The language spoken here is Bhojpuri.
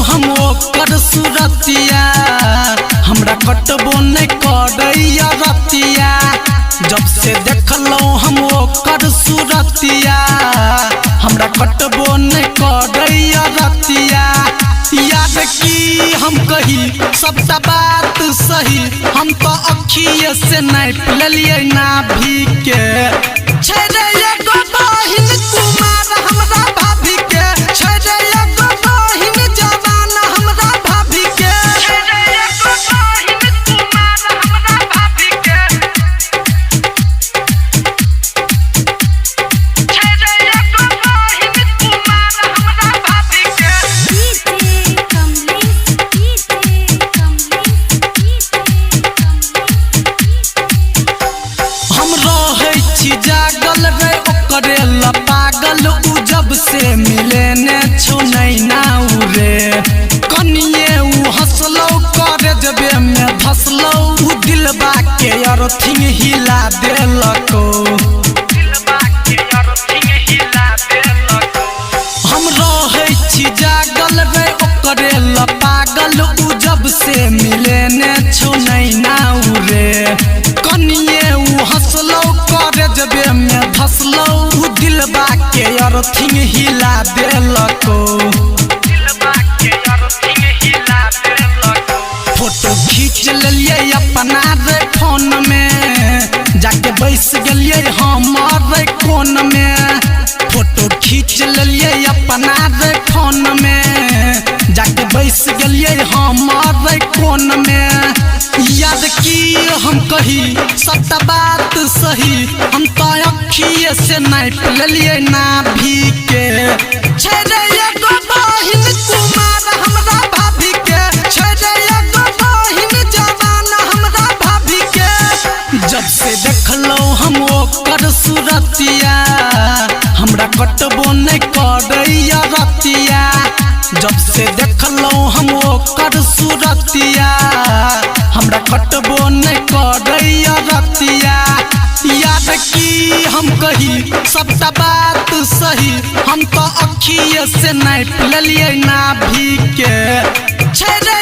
हम ओकर सुरतिया हमरा कटबो नहीं करैया रतिया। जब से देखलो हम ओकर सुरतिया हमरा कटबो नहीं करैया रतिया। याद की हम कही सबटा बात सही हम तो अखिए से नाप लेलिए नाभि के। छेड़े एगो बहिन कुमार हमरा भाभी के, छेड़े एगो बहिन जवान हमरा भाभी के, छेड़े एगो बहिन कुमार हमरा भाभी के, छेड़े एगो बहिन कुमार हमरा भाभी के। हम रहे छी जागल रे ओकरे ला पागल उ जब से मिले ने छुनै ना उरे। कनिए उ हंसलो करे जबे में धसलो उ दिलबा के अर्थिंग हिला देलको, दिलबा के अर्थिंग हिला देलको। हम रहे छी जागल रे ओकरे ला पागल उ जब से मिले ने छुनै ना उरे। कनिए उ हंसलो करे जबे में धसलो उ दिलबा के अर्थिंग हिला देलको, दिलबा के अर्थिंग हिला देलको। फोटो खींच लेलिए अपना रे फोन में जाके बैस गेलिए हमारे कोन में। फोटो खींच लेलिए अपना रे फोन में जाके बैस गेलिए हमारे कोन में। याद की हम कही सबटा बात सही हम तो अखिए से नाप लेलिए नाभि के। छेड़े एगो बहिन कुमार हमरा भाभी के, छेड़े एगो बहिन जवान हमरा भाभी के। जब से देखलो हम ओकर सुरतिया हमरा कटबो नहीं करैया रतिया। जब से देखलो हम ओकर सुरतिया हमरा कटबो नहीं करैया रतिया। याद की हम कही सबटा बात सही हम तो अखिए से नाप लेलिए नाभि के। छेड़े